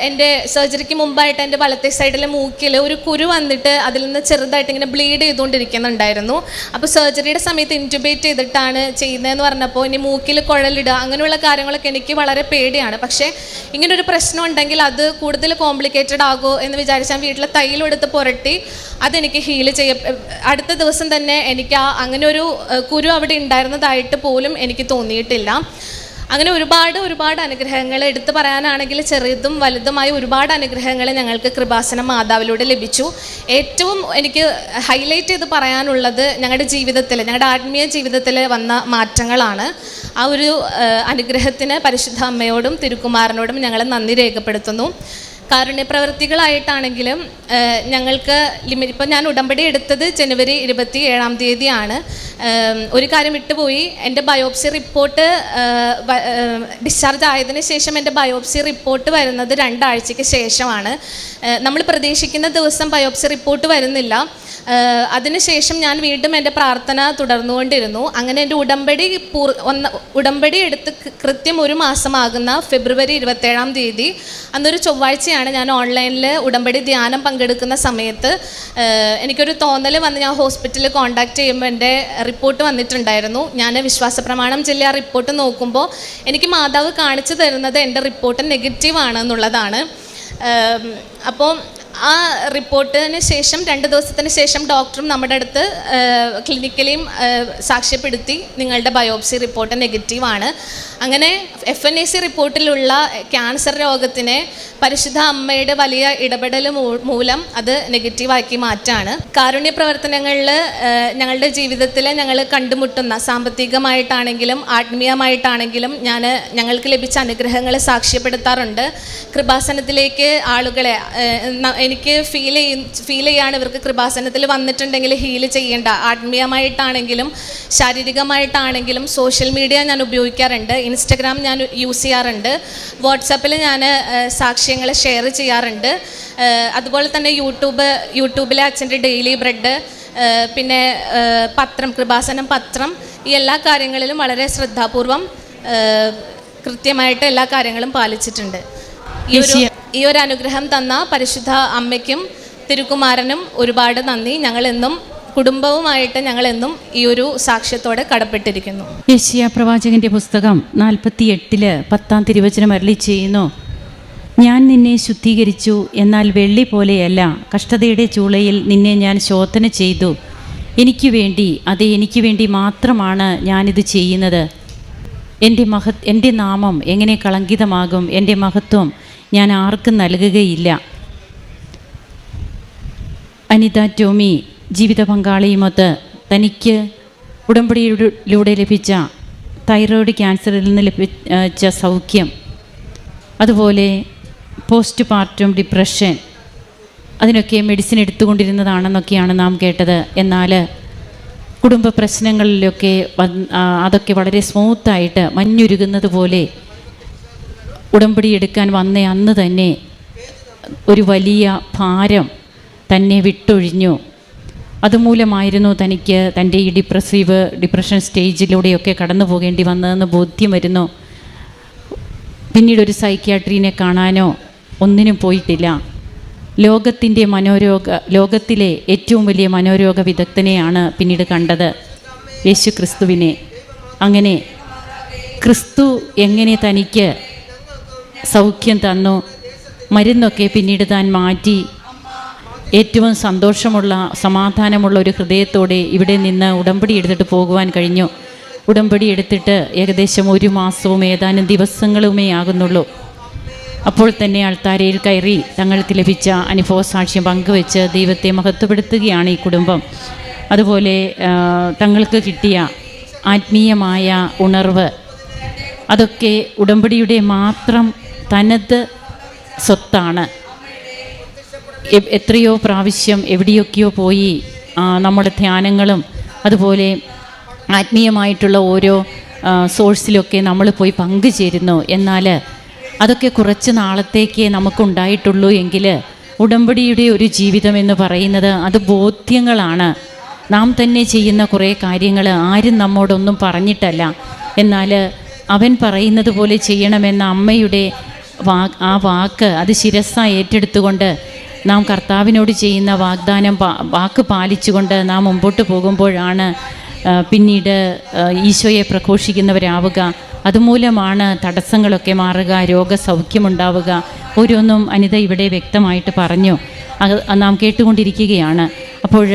എൻ്റെ സർജറിക്ക് മുമ്പായിട്ട് എൻ്റെ വലത്തെ സൈഡിലെ മൂക്കിൽ ഒരു കുരു വന്നിട്ട് അതിൽ നിന്ന് ചെറുതായിട്ട് ഇങ്ങനെ ബ്ലീഡ് ചെയ്തുകൊണ്ടിരിക്കുന്നുണ്ടായിരുന്നു. അപ്പോൾ സർജറിയുടെ സമയത്ത് ഇൻറ്റുബേറ്റ് ചെയ്തിട്ടാണ് ചെയ്യുന്നതെന്ന് പറഞ്ഞപ്പോൾ ഇനി മൂക്കിൽ കുഴലിടുക അങ്ങനെയുള്ള കാര്യങ്ങളൊക്കെ എനിക്ക് വളരെ പേടിയാണ്. പക്ഷേ ഇങ്ങനൊരു പ്രശ്നം ഉണ്ടെങ്കിൽ അത് കൂടുതൽ കോംപ്ലിക്കേറ്റഡ് ആകുമോ എന്ന് വിചാരിച്ച് ഞാൻ വീട്ടിലെ തൈലം എടുത്ത് പുരട്ടി അതെനിക്ക് ഹീൽ അടുത്ത ദിവസം തന്നെ എനിക്ക് അങ്ങനെ ഒരു കുരു അവിടെ ഉണ്ടായിരുന്നതായിട്ട് പോലും എനിക്ക് തോന്നിയിട്ടില്ല. അങ്ങനെ ഒരുപാട് അനുഗ്രഹങ്ങൾ എടുത്തു പറയാനാണെങ്കിൽ ചെറുതും വലുതുമായ ഒരുപാട് അനുഗ്രഹങ്ങൾ ഞങ്ങൾക്ക് കൃപാസന മാതാവിലൂടെ ലഭിച്ചു. ഏറ്റവും എനിക്ക് ഹൈലൈറ്റ് ചെയ്ത് പറയാനുള്ളത് ഞങ്ങളുടെ ജീവിതത്തിൽ, ഞങ്ങളുടെ ആത്മീയ ജീവിതത്തിൽ വന്ന മാറ്റങ്ങളാണ്. ആ ഒരു അനുഗ്രഹത്തിന് പരിശുദ്ധ അമ്മയോടും തിരുക്കുമാരനോടും ഞങ്ങൾ നന്ദി രേഖപ്പെടുത്തുന്നു. കാരുണ്യപ്രവർത്തികളായിട്ടാണെങ്കിലും ഞങ്ങൾക്ക് ഇപ്പം ഞാൻ ഉടമ്പടി എടുത്തത് ജനുവരി 27 ഒരു കാര്യം വിട്ടുപോയി. എൻ്റെ ബയോപ്സി റിപ്പോർട്ട് ഡിസ്ചാർജ് ആയതിനു ശേഷം എൻ്റെ ബയോപ്സി റിപ്പോർട്ട് വരുന്നത് 2 ആഴ്ചയ്ക്ക് ശേഷമാണ്. നമ്മൾ പ്രതീക്ഷിക്കുന്ന ദിവസം ബയോപ്സി റിപ്പോർട്ട് വരുന്നില്ല. അതിനുശേഷം ഞാൻ വീണ്ടും എൻ്റെ പ്രാർത്ഥന തുടർന്നുകൊണ്ടിരുന്നു. അങ്ങനെ എൻ്റെ ഉടമ്പടി എടുത്ത് കൃത്യം 1 മാസമാകുന്ന ഫെബ്രുവരി 27 അന്നൊരു ചൊവ്വാഴ്ചയാണ് ഞാൻ ഓൺലൈനിൽ ഉടമ്പടി ധ്യാനം പങ്കെടുക്കുന്ന സമയത്ത് എനിക്കൊരു തോന്നൽ വന്ന് ഞാൻ ഹോസ്പിറ്റലിൽ കോൺടാക്ട് ചെയ്യുമ്പോൾ എൻ്റെ റിപ്പോർട്ട് വന്നിട്ടുണ്ടായിരുന്നു. ഞാൻ വിശ്വാസപ്രമാണം ചൊല്ലി ആ റിപ്പോർട്ട് നോക്കുമ്പോൾ എനിക്ക് മാതാവ് കാണിച്ചു തരുന്നത് എൻ്റെ റിപ്പോർട്ട് നെഗറ്റീവ് ആണ് എന്നുള്ളതാണ്. അപ്പോൾ ആ റിപ്പോർട്ടിന് ശേഷം 2 ദിവസത്തിന് ശേഷം ഡോക്ടറും നമ്മുടെ അടുത്ത് ക്ലിനിക്കലിയും സാക്ഷ്യപ്പെടുത്തി നിങ്ങളുടെ ബയോപ്സി റിപ്പോർട്ട് നെഗറ്റീവാണ്. അങ്ങനെ FNAC റിപ്പോർട്ടിലുള്ള ക്യാൻസർ രോഗത്തിനെ പരിശുദ്ധ അമ്മയുടെ വലിയ ഇടപെടൽ മൂലം അത് നെഗറ്റീവാക്കി മാറ്റാണ്. കാരുണ്യ പ്രവർത്തനങ്ങളിൽ ഞങ്ങളുടെ ജീവിതത്തിൽ ഞങ്ങൾ കണ്ടുമുട്ടുന്ന സാമ്പത്തികമായിട്ടാണെങ്കിലും ആത്മീയമായിട്ടാണെങ്കിലും ഞങ്ങൾക്ക് ലഭിച്ച അനുഗ്രഹങ്ങളെ സാക്ഷ്യപ്പെടുത്താറുണ്ട്. കൃപാസനത്തിലേക്ക് ആളുകളെ എനിക്ക് ഫീൽ ചെയ്യാണ് ഇവർക്ക് കൃപാസനത്തിൽ വന്നിട്ടുണ്ടെങ്കിൽ ഹീൽ ചെയ്യേണ്ട. ആത്മീയമായിട്ടാണെങ്കിലും ശാരീരികമായിട്ടാണെങ്കിലും സോഷ്യൽ മീഡിയ ഞാൻ ഉപയോഗിക്കാറുണ്ട്. ഇൻസ്റ്റഗ്രാം ഞാൻ യൂസ് ചെയ്യാറുണ്ട്. വാട്സാപ്പിൽ ഞാൻ സാക്ഷ്യങ്ങൾ ഷെയർ ചെയ്യാറുണ്ട്. അതുപോലെ തന്നെ യൂട്യൂബിലെ അച്ഛൻ്റെ ഡെയിലി ബ്രെഡ്, പിന്നെ പത്രം, കൃപാസനം പത്രം, ഈ എല്ലാ കാര്യങ്ങളിലും വളരെ ശ്രദ്ധാപൂർവം കൃത്യമായിട്ട് എല്ലാ കാര്യങ്ങളും പാലിച്ചിട്ടുണ്ട്. ഈ ഒരു അനുഗ്രഹം തന്ന പരിശുദ്ധ അമ്മയ്ക്കും തിരുക്കുമാരനും ഒരുപാട് നന്ദി. ഞങ്ങളെന്നും കുടുംബവുമായിട്ട് ഞങ്ങളെന്നും ഈ ഒരു സാക്ഷ്യത്തോടെ കടപ്പെട്ടിരിക്കുന്നു. യെശയ്യാ പ്രവാചകന്റെ പുസ്തകം 48 10 തിരുവചനം അരുളി ചെയ്യുന്നു: ഞാൻ നിന്നെ ശുദ്ധീകരിച്ചു, എന്നാൽ വെള്ളി പോലെയല്ല. കഷ്ടതയുടെ ചൂളയിൽ നിന്നെ ഞാൻ ശോധന ചെയ്തു. എനിക്ക് വേണ്ടി മാത്രമാണ് ഞാനിത് ചെയ്യുന്നത്. എൻ്റെ നാമം എങ്ങനെ കളങ്കിതമാകും? എൻ്റെ മഹത്വം ഞാൻ ആർക്കും നൽകുകയില്ല. അനിത ടോമി ജീവിത പങ്കാളിയുമൊത്ത് തനിക്ക് ഉടമ്പടിയിലൂടെ ലഭിച്ച തൈറോയ്ഡ് ക്യാൻസറിൽ നിന്ന് ലഭിച്ച സൗഖ്യം, അതുപോലെ പോസ്റ്റ് പാർട്ടം ഡിപ്രഷൻ, അതിനൊക്കെ മെഡിസിൻ എടുത്തുകൊണ്ടിരുന്നതാണെന്നൊക്കെയാണ് നാം കേട്ടത്. എന്നാൽ കുടുംബ പ്രശ്നങ്ങളിലൊക്കെ അതൊക്കെ വളരെ സ്മൂത്തായിട്ട് മഞ്ഞുരുകുന്നത് പോലെ ഉടമ്പടി എടുക്കാൻ വന്ന അന്ന് തന്നെ ഒരു വലിയ ഭാരം തന്നെ വിട്ടൊഴിഞ്ഞു. അതുമൂലമായിരുന്നു തനിക്ക് തൻ്റെ ഈ ഡിപ്രഷൻ സ്റ്റേജിലൂടെയൊക്കെ കടന്നു പോകേണ്ടി വന്നതെന്ന് ബോധ്യം വരുന്നു. പിന്നീടൊരു സൈക്യാട്രീനെ കാണാനോ ഒന്നിനും പോയിട്ടില്ല. ലോകത്തിലെ ഏറ്റവും വലിയ മനോരോഗ വിദഗ്ധനെയാണ് പിന്നീട് കണ്ടത്, യേശു ക്രിസ്തുവിനെ. അങ്ങനെ ക്രിസ്തു എങ്ങനെ തനിക്ക് സൗഖ്യം തന്നു, മരുന്നൊക്കെ പിന്നീട് താൻ മാറ്റി ഏറ്റവും സന്തോഷമുള്ള സമാധാനമുള്ള ഒരു ഹൃദയത്തോടെ ഇവിടെ നിന്ന് ഉടമ്പടി എടുത്തിട്ട് പോകുവാൻ കഴിഞ്ഞു. ഉടമ്പടി എടുത്തിട്ട് ഏകദേശം 1 മാസവും ഏതാനും ദിവസങ്ങളുമേ ആകുന്നുള്ളൂ. അപ്പോൾ തന്നെ അൾത്താരയിൽ കയറി തങ്ങൾക്ക് ലഭിച്ച അനുഭവ സാക്ഷ്യം പങ്കുവെച്ച് ദൈവത്തെ മഹത്വപ്പെടുത്തുകയാണ് ഈ കുടുംബം. അതുപോലെ തങ്ങൾക്ക് കിട്ടിയ ആത്മീയമായ ഉണർവ്, അതൊക്കെ ഉടമ്പടിയുടെ മാത്രം തനത് സ്വത്താണ്. എത്രയോ പ്രാവശ്യം എവിടെയൊക്കെയോ പോയി നമ്മുടെ ധ്യാനങ്ങളും അതുപോലെ ആത്മീയമായിട്ടുള്ള ഓരോ സോഴ്സിലൊക്കെ നമ്മൾ പോയി പങ്കുചേരുന്നു. എന്നാൽ അതൊക്കെ കുറച്ച് നാളത്തേക്ക് നമുക്കുണ്ടായിട്ടുള്ളൂ എങ്കിൽ ഉടമ്പടിയുടെ ഒരു ജീവിതം എന്ന് പറയുന്നത് അത് ബോധ്യങ്ങളാണ്. നാം തന്നെ ചെയ്യുന്ന കുറേ കാര്യങ്ങൾ ആരും നമ്മോടൊന്നും പറഞ്ഞിട്ടല്ല, എന്നാൽ അവൻ പറയുന്നത് പോലെ ചെയ്യണമെന്ന അമ്മയുടെ ആ വാക്ക് അത് ശിരസ്സായി ഏറ്റെടുത്തുകൊണ്ട് നാം കർത്താവിനോട് ചെയ്യുന്ന വാക്ക് പാലിച്ചുകൊണ്ട് നാം മുമ്പോട്ട് പോകുമ്പോഴാണ് പിന്നീട് ഈശോയെ പ്രഘോഷിക്കുന്നവരാവുക. അതുമൂലമാണ് തടസ്സങ്ങളൊക്കെ മാറുക, രോഗസൗഖ്യമുണ്ടാവുക. ഓരോന്നും അനിത ഇവിടെ വ്യക്തമായിട്ട് പറഞ്ഞു, നാം കേട്ടുകൊണ്ടിരിക്കുകയാണ്. അപ്പോൾ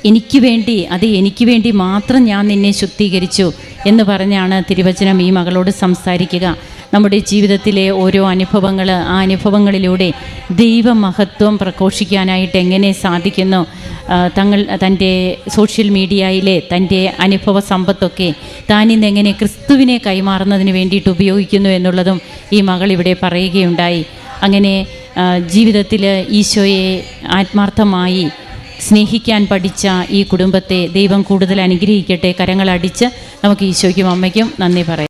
എനിക്ക് വേണ്ടി മാത്രം ഞാൻ നിന്നെ ശുദ്ധീകരിച്ചു എന്ന് പറഞ്ഞാണ് തിരുവചനം ഈ മകളോട് സംസാരിക്കുക. നമ്മുടെ ജീവിതത്തിലെ ഓരോ അനുഭവങ്ങൾ, ആ അനുഭവങ്ങളിലൂടെ ദൈവമഹത്വം പ്രഘോഷിക്കാനായിട്ട് എങ്ങനെ സാധിക്കുന്നു, തൻ്റെ സോഷ്യൽ മീഡിയയിലെ തൻ്റെ അനുഭവ സമ്പത്തൊക്കെ താനിന്ന് എങ്ങനെ ക്രിസ്തുവിനെ കൈമാറുന്നതിന് വേണ്ടിയിട്ട് ഉപയോഗിക്കുന്നു എന്നുള്ളതും ഈ മകൾ ഇവിടെ പറയുകയുണ്ടായി. അങ്ങനെ ജീവിതത്തിൽ ഈശോയെ ആത്മാർത്ഥമായി സ്നേഹിക്കാൻ പഠിച്ച ഈ കുടുംബത്തെ ദൈവം കൂടുതൽ അനുഗ്രഹിക്കട്ടെ. കരങ്ങളടിച്ച് നമുക്ക് ഈശോയ്ക്കും അമ്മയ്ക്കും നന്ദി പറയാം.